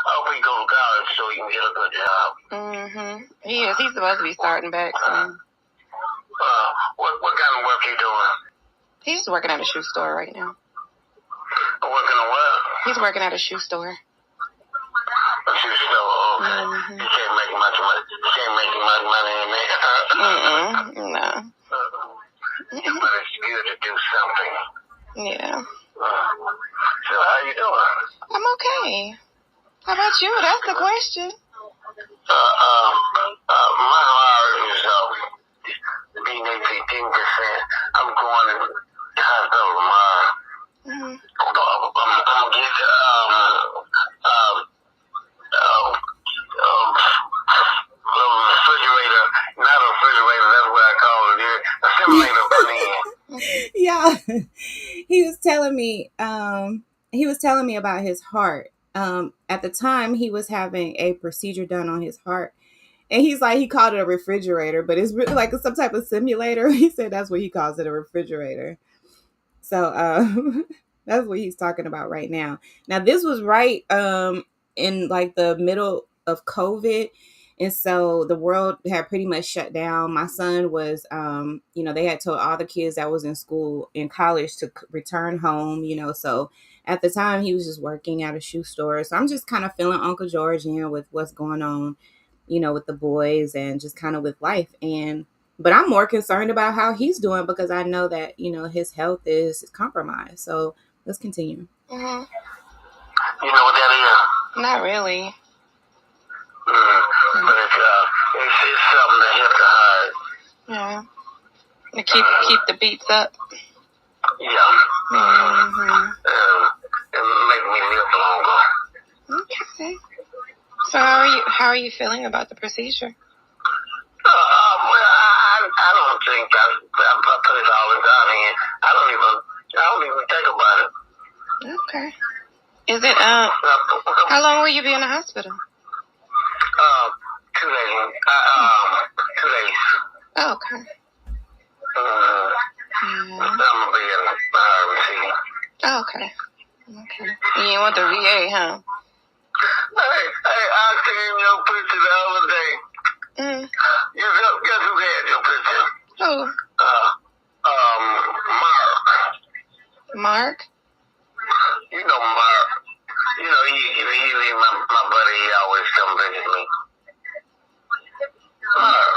hope he go to college so he can get a good job. Mm-hmm. He is. He's supposed to be starting back soon. What kind of work he doing? He's just working at a shoe store right now. Working on what? He's working at a shoe store. A shoe store. Okay. Mm-hmm. You can't make much money. You can't make much money in there. No. But it's good to do something. Yeah. So how you doing? I'm okay. How about you? That's the question. My heart is being 18%. I'm going to the hospital tomorrow. Mm-hmm. I'm gonna get refrigerator, not a refrigerator. That's what I call it here. A simulator put in. Yeah. He was telling me about his heart. At the time he was having a procedure done on his heart. And he's like, he called it a refrigerator, but it's really like some type of simulator. He said that's what he calls it, a refrigerator. So that's what he's talking about right now. Now, this was right in like the middle of COVID. And so the world had pretty much shut down. My son was, they had told all the kids that was in school, in college, to return home, So at the time, he was just working at a shoe store. So I'm just kind of feeling Uncle George in with what's going on, with the boys and just kind of with life. But I'm more concerned about how he's doing because I know that, his health is compromised. So let's continue. You know what that is? Not really. But it's something that helps the heart. Yeah. To keep the beats up. Yeah. Mm-hmm. And make me live longer. Okay. So how are you feeling about the procedure? Well, I don't think I put it all in God's hand. I don't even think about it. Okay. Is it how long will you be in the hospital? 2 days. 2 days. Oh, okay. I'm gonna be in the RMC. Oh, okay. You want the VA, huh? Hey, I seen your picture the other day. Mm. Guess who had your picture? Who? Mark. Mark? You know Mark. He's my buddy. He always come visit me. Mark.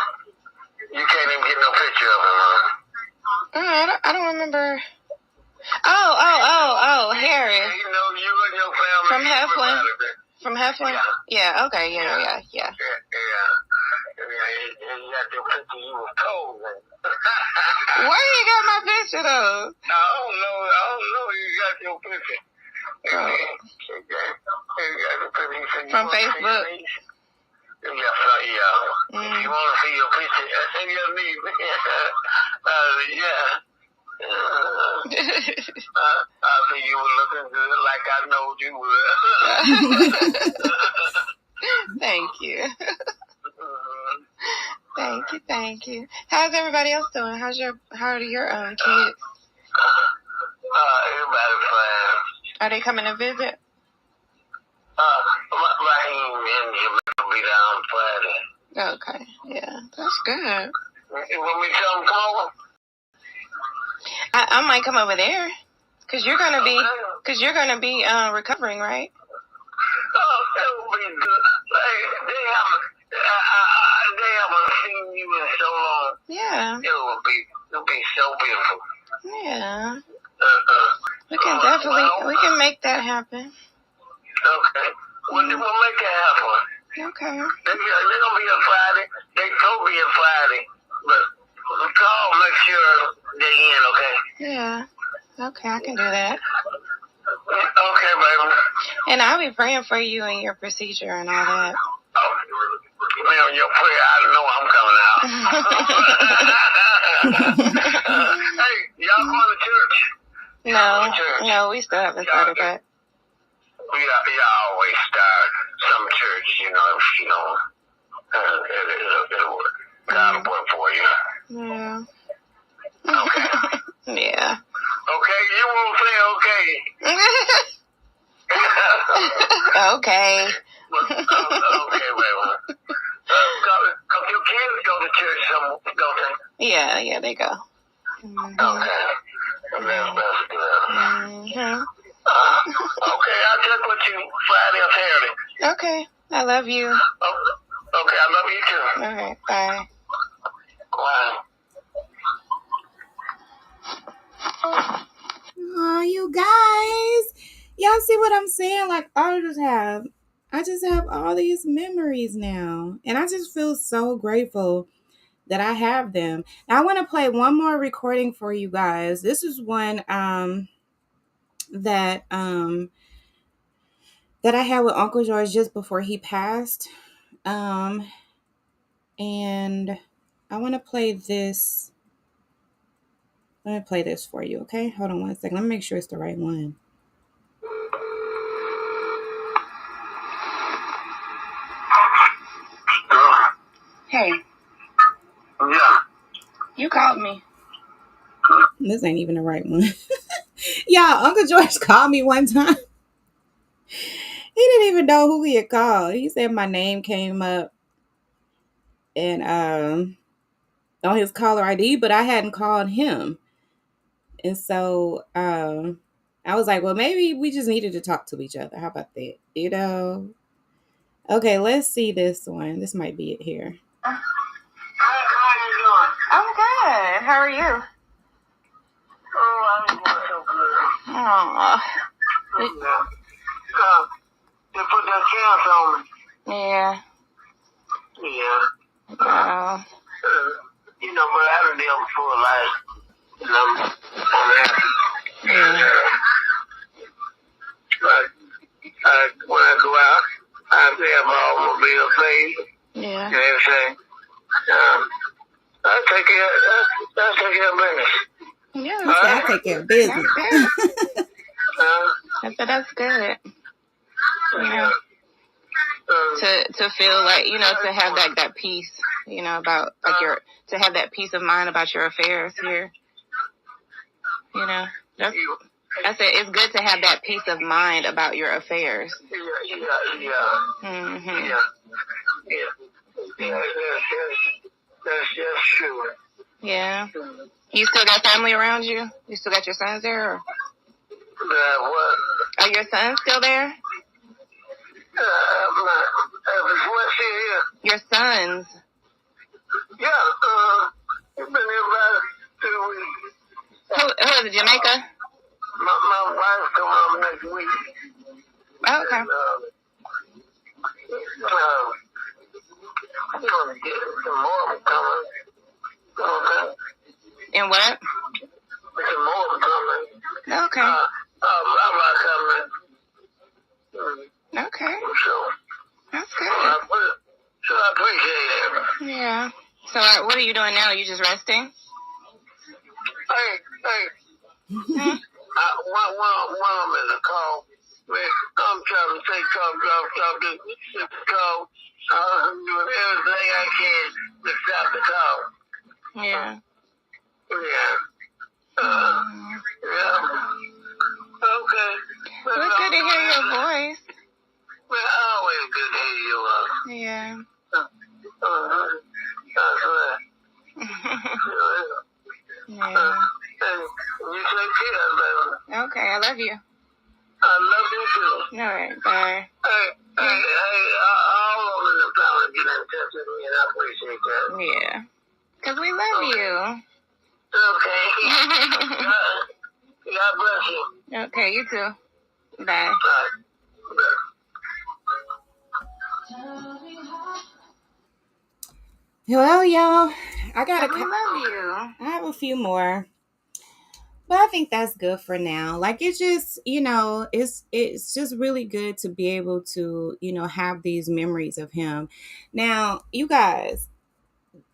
You can't even get no picture of him, huh? I don't remember. Oh, Harry. You you and your family. From Heflin? From Heflin? Yeah, okay, yeah. Yeah. You got your picture, you was cold. Where you got my picture, though? I don't know. You got your picture. Oh. From Facebook? Yeah. If you want to see your picture, send your name. Yeah. I think you were looking good like I know you would. Thank you. Thank you. How's everybody else doing? How are your own kids? Everybody's fine. Are they coming to visit? Raheem and Jamaica will be down Friday. Okay, yeah, that's good. You want me to tell them come over? I might come over there, cause you're gonna be recovering, right? Oh, that would be good. They haven't seen you in so long. Yeah. It'll be so beautiful. Yeah. We can make that happen. Okay. We'll make it happen. Okay. They're gonna be on Friday. They told me on Friday, but call, make sure they in, okay? Yeah. Okay, I can do that. Okay, baby. And I'll be praying for you and your procedure and all that. Oh, man, your prayer, I know I'm coming out. Hey, y'all going to church? No, we still haven't started that. Y'all always start some church, it'll work. God will work for you. Yeah. Okay. Yeah. Okay, you won't say okay. Okay. Okay, wait. Cause your kids go to church, don't they? Yeah, they go. Okay. That's good. Mm-hmm. Okay, I'll check with you Friday or Saturday. Okay, I love you. Okay, I love you too. All right, bye. Bye. Oh, you guys. Y'all see what I'm saying? Like, I just have all these memories now. And I just feel so grateful that I have them. Now, I want to play one more recording for you guys. This is one that I had with Uncle George just before he passed. And I want to play this. Let me play this for you, okay? Hold on one second. Let me make sure it's the right one. Hey. Yeah. You called me. This ain't even the right one. Yeah, Uncle George called me one time. He didn't even know who he had called. He said my name came up and on his caller ID, but I hadn't called him. And so I was like, well, maybe we just needed to talk to each other. How about that? Okay, let's see this one. This might be it here. How you doing? I'm good. How are you? Oh, I'm doing so good. Aww. Yeah. They put that chance on me. Yeah. Yeah. Oh. But I done lived a full life. And I'm happy. Yeah. When I go out, I have my automobile paid Yeah. and everything. I take care of business. Yeah, I take care of business. I said that's good. Yeah. To feel like, to have that peace, about like to have that peace of mind about your affairs here. That's I said it's good to have that peace of mind about your affairs. Yeah. That's just true. Yeah. You still got family around you? You still got your sons there? Or? What? Are your sons still there? What's here? Your sons. Yeah, you've been here about 2 weeks. Who is it, Jamaica? My wife's coming up next week. Oh, okay. And, I'm gonna get some more coming. Okay. And what? Some more coming. Okay. Rabbi coming. Okay. So, That's good. so I appreciate it. Yeah. So what are you doing now? Are you just resting? Hey. One of them is a call. Man, I'm trying to take off this call. I'm doing everything I can to stop the call. Yeah. Yeah. Yeah. Okay. Well, it's good to hear your voice. Well, always good to hear you. Yeah. That's right. Yeah. You take care, baby. Okay, I love you. I love you too. All right, bye. Hey, all of them are trying to get in touch with me, and I appreciate that. Yeah. Because we love you. Okay. God bless you. Okay, you too. Bye. Bye. Well, y'all, I I gotta. love you. I have a few more, but I think that's good for now. Like it's just, it's just really good to be able to, have these memories of him. Now, you guys,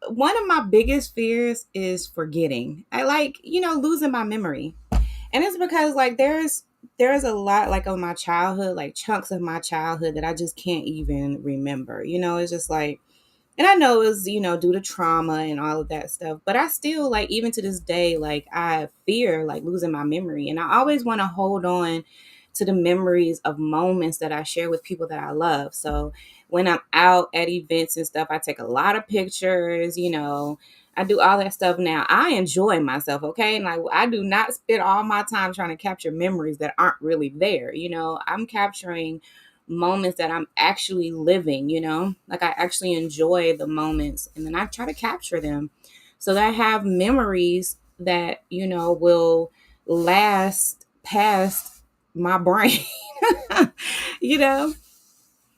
one of my biggest fears is forgetting. I like, losing my memory. And it's because like there's a lot like of my childhood, like chunks of my childhood that I just can't even remember. It's just like, and I know it was, due to trauma and all of that stuff, but I still like, even to this day, like I fear like losing my memory. And I always want to hold on to the memories of moments that I share with people that I love. So when I'm out at events and stuff, I take a lot of pictures, I do all that stuff now. I enjoy myself, okay? And like I do not spend all my time trying to capture memories that aren't really there. I'm capturing moments that I'm actually living, like I actually enjoy the moments and then I try to capture them so that I have memories that, will last past my brain, you know?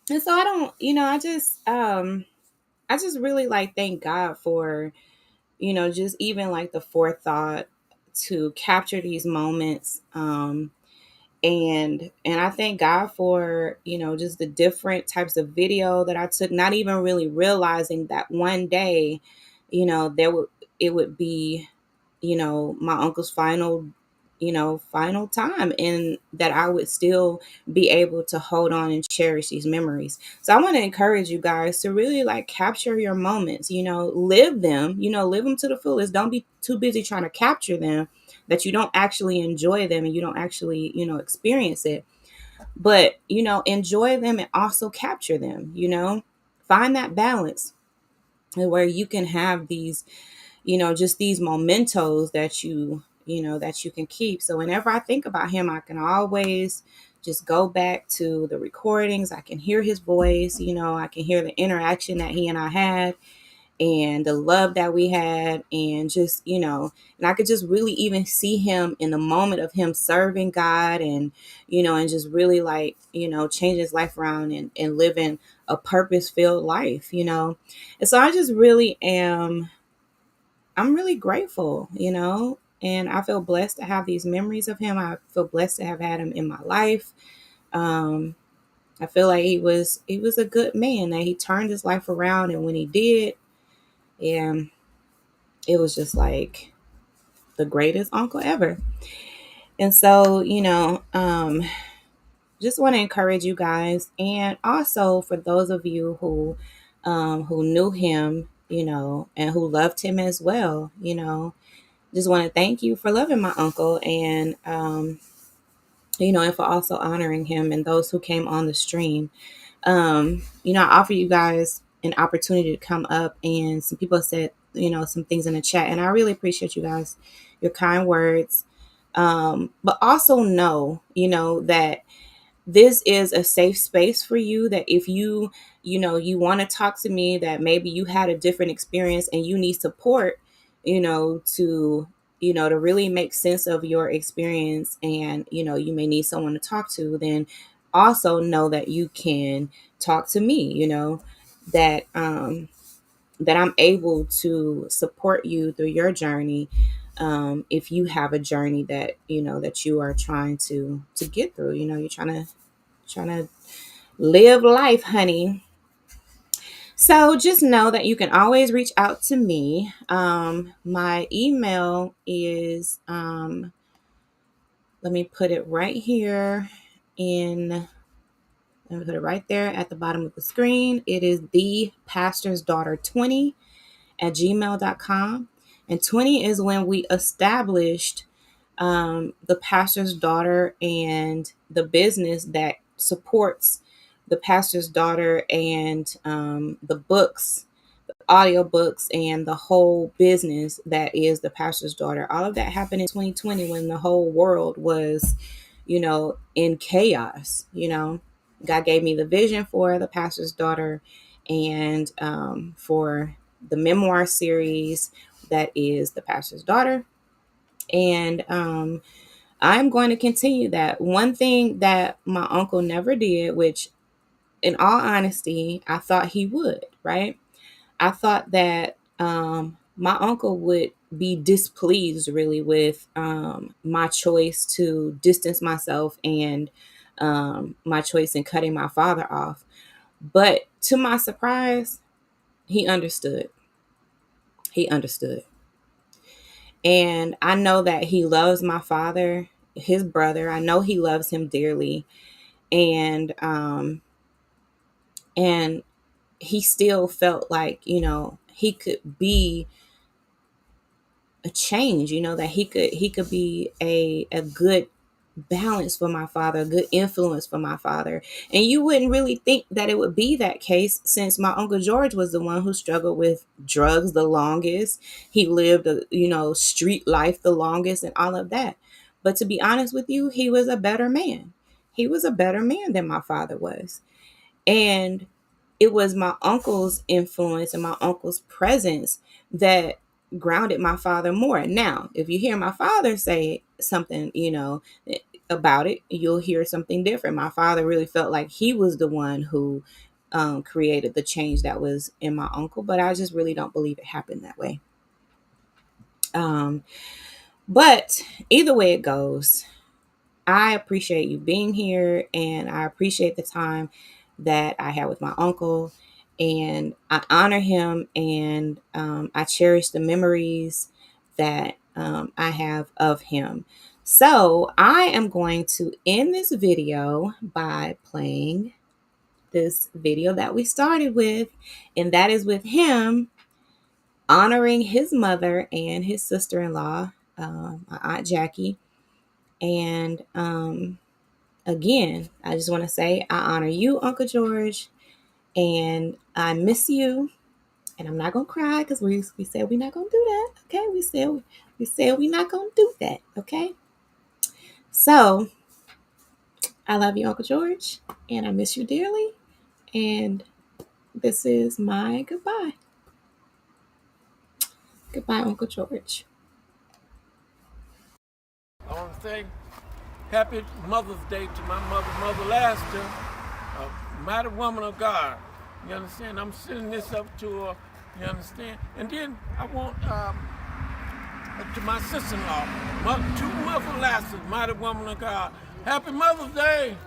And so I don't, I just really like thank God for, just even like the forethought to capture these moments. And I thank God for, just the different types of video that I took, not even really realizing that one day, there would it would be, my uncle's final time, and that I would still be able to hold on and cherish these memories. So I want to encourage you guys to really like capture your moments, live them, live them to the fullest. Don't be too busy trying to capture them that you don't actually enjoy them and you don't actually, experience it. But, enjoy them and also capture them, find that balance where you can have these, just these mementos that that you can keep. So whenever I think about him, I can always just go back to the recordings. I can hear his voice, I can hear the interaction that he and I had and the love that we had, and just, and I could just really even see him in the moment of him serving God, and, and just really like, changing his life around and living a purpose filled life, And so I just really am, I'm really grateful, and I feel blessed to have these memories of him. I feel blessed to have had him in my life. Um, I feel like he was a good man, that he turned his life around, and when he did, and it was just like the greatest uncle ever. And so, just want to encourage you guys, and also for those of you who knew him, and who loved him as well, just want to thank you for loving my uncle, and and for also honoring him, and those who came on the stream. I offer you guys an opportunity to come up, and some people said, some things in the chat, and I really appreciate you guys, your kind words. But also know, that this is a safe space for you, that if you want to talk to me, that maybe you had a different experience and you need support, to to really make sense of your experience, and you may need someone to talk to, then also know that you can talk to me, that that I'm able to support you through your journey, if you have a journey that that you are trying to get through. You're trying to live life, honey. So just know that you can always reach out to me. My email is, let me put it right here in, let me put it right there at the bottom of the screen. It is thepastorsdaughter20 at gmail.com. And 20 is when we established the pastor's daughter and the business that supports the pastor's daughter, and the books, audiobooks, and the whole business that is the pastor's daughter. All of that happened in 2020 when the whole world was, in chaos. God gave me the vision for the pastor's daughter, and for the memoir series that is the pastor's daughter. And I'm going to continue that. One thing that my uncle never did, which in all honesty, I thought he would, right? I thought that my uncle would be displeased really with my choice to distance myself and my choice in cutting my father off. But to my surprise, he understood. He understood. And I know that he loves my father, his brother. I know he loves him dearly. And he still felt like, he could be a change, that he could be a good balance for my father, a good influence for my father. And you wouldn't really think that it would be that case, since my Uncle George was the one who struggled with drugs the longest. He lived a street life the longest and all of that. But to be honest with you, he was a better man. He was a better man than my father was. And it was my uncle's influence and my uncle's presence that grounded my father more. Now, if you hear my father say something, about it, you'll hear something different. My father really felt like he was the one who created the change that was in my uncle, but I just really don't believe it happened that way. But either way it goes, I appreciate you being here, and I appreciate the time that I had with my uncle, and I honor him, and I cherish the memories that I have of him. So I am going to end this video by playing this video that we started with, and that is with him honoring his mother and his sister-in-law, my Aunt Jackie. And again, I just want to say I honor you, Uncle George, and I miss you. And I'm not gonna cry because we said we're not gonna do that. Okay, we said we're not gonna do that. Okay, so I love you, Uncle George, and I miss you dearly. And this is my goodbye. Goodbye, Uncle George. I want to say happy Mother's Day to my mother, Mother Laster, a mighty woman of God. You understand? I'm sending this up to her. You understand? And then I want to my sister-in-law, two Mother Lasters, mighty woman of God. Happy Mother's Day.